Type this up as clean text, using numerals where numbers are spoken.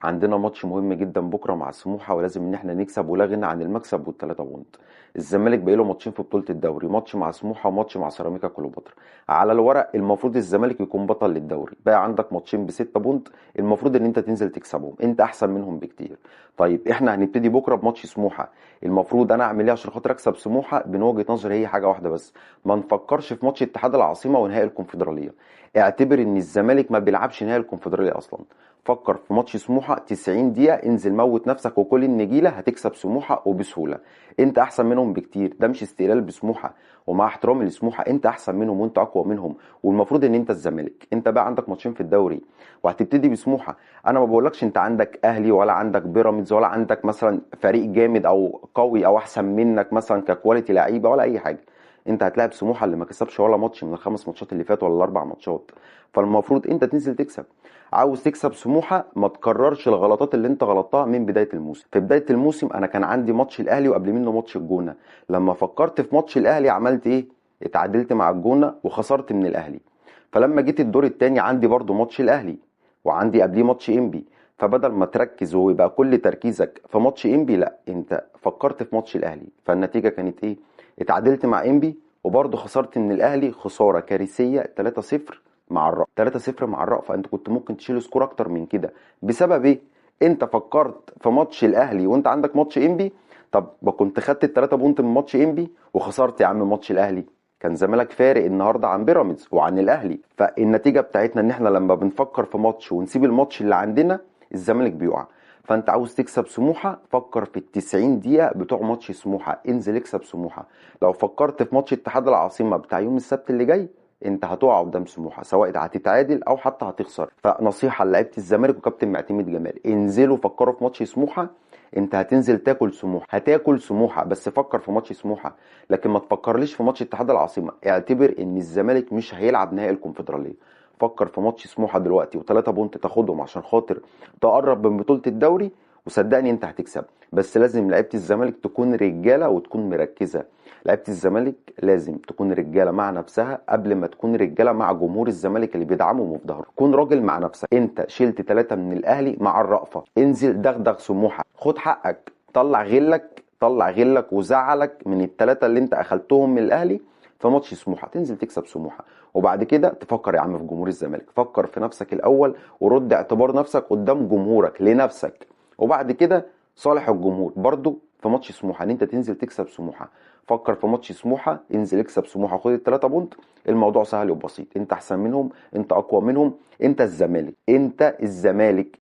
عندنا ماتش مهم جدا بكره مع سموحه، ولازم ان احنا نكسب، ولا غنى عن المكسب والثلاثه بونت. الزمالك باقي له ماتشين في بطوله الدوري، ماتش مع سموحه وماتش مع سيراميكا كليوباترا. على الورق المفروض الزمالك يكون بطل للدوري، بقى عندك ماتشين بستة بونت، المفروض ان انت تنزل تكسبهم، انت احسن منهم بكتير. طيب احنا هنبتدي بكره بماتش سموحه، المفروض انا اعمل ايه عشان خاطر اكسب سموحه؟ من وجهه نظري هي حاجه واحده بس، ما نفكرش في ماتش اتحاد العاصمه ونهائي الكونفدراليه. اعتبر ان الزمالك ما بيلعبش نهائي الكونفدراليه اصلا. فكر في ماتش سموحه 90 دقيقه، انزل موت نفسك وكل النجيله، هتكسب سموحه وبسهوله. انت احسن منهم بكتير، ده مش استقلال بسموحه، ومع احترامي لسموحه انت احسن منهم وانت اقوى منهم، والمفروض ان انت الزمالك، انت بقى عندك ماتشين في الدوري وهتبتدي بسموحه. انا ما بقولكش انت عندك اهلي ولا عندك بيراميدز ولا عندك مثلا فريق جامد او قوي او احسن منك مثلا ككواليتي لعيبه ولا اي حاجه. انت هتلاعب سموحه اللي ما كسبش ولا ماتش من الخمس ماتشات اللي فاتوا ولا الاربع ماتشات، فالمفروض انت تنزل تكسب. عاوز تكسب سموحه ما تكررش الغلطات اللي انت غلطتها من بدايه الموسم. في بدايه الموسم انا كان عندي ماتش الاهلي وقبل منه ماتش الجونه، لما فكرت في ماتش الاهلي عملت ايه؟ اتعادلت مع الجونه وخسرت من الاهلي. فلما جيت الدور التاني عندي برضو ماتش الاهلي، وعندي قبليه ماتش انبي، فبدل ما تركز ويبقى كل تركيزك في ماتش انبي، لا انت فكرت في ماتش الاهلي، فالنتيجه كانت ايه؟ اتعادلت مع انبي وبرضه خسرت من الاهلي خساره كارثيه 3-0 مع الرأفة. 3-0 مع الرأفة، انت كنت ممكن تشيل سكور اكتر من كده. بسبب ايه؟ انت فكرت في ماتش الاهلي وانت عندك ماتش انبي. طب ما كنت خدت التلاتة بونت من ماتش انبي وخسرت يا عم ماتش الاهلي، كان زمالك فارق النهارده عن بيراميدز وعن الاهلي. فالنتيجه بتاعتنا ان احنا لما بنفكر في ماتش ونسيب الماتش اللي عندنا، الزمالك بيقع. فانت عاوز تكسب سموحه، فكر في ال90 دقيقه بتوع ماتش سموحه، انزل اكسب سموحه. لو فكرت في ماتش اتحاد العاصمه بتاع يوم السبت اللي جاي، انت هتقع قدام سموحه، سواء هتتعادل او حتى هتخسر. فنصيحه لعيبه الزمالك وكابتن معتمد جمال، انزلوا فكروا في ماتش سموحه. انت هتنزل تاكل سموحه، هتاكل سموحه، بس فكر في ماتش سموحه، لكن ما تفكرليش في ماتش اتحاد العاصمه. اعتبر ان الزمالك مش هيلعب نهائي الكونفدراليه، فكر في ماتش سموحه دلوقتي وثلاثة بونت تاخدهم عشان خاطر تقرب من بطوله الدوري، وصدقني انت هتكسب. بس لازم لعيبه الزمالك تكون رجاله وتكون مركزه. لعيبه الزمالك لازم تكون رجاله مع نفسها قبل ما تكون رجاله مع جمهور الزمالك اللي بيدعمهم وفي ظهره. كون راجل مع نفسك. انت شلت 3 من الاهلي مع الرأفه، انزل دغدغ سموحه، خد حقك، طلع غلك، طلع غلك وزعلك من الثلاثه اللي انت اخلتهم من الاهلي في ماتش سموحه، تنزل تكسب سموحه. وبعد كده تفكر يا عم في جمهور الزمالك، فكر في نفسك الاول ورد اعتبار نفسك قدام جمهورك لنفسك، وبعد كده صالح الجمهور برضو في ماتش سموحه ان انت تنزل تكسب سموحه. فكر في ماتش سموحه، انزل اكسب سموحه، خد الثلاثه بونت. الموضوع سهل وبسيط، انت احسن منهم، انت اقوى منهم، انت الزمالك، انت الزمالك.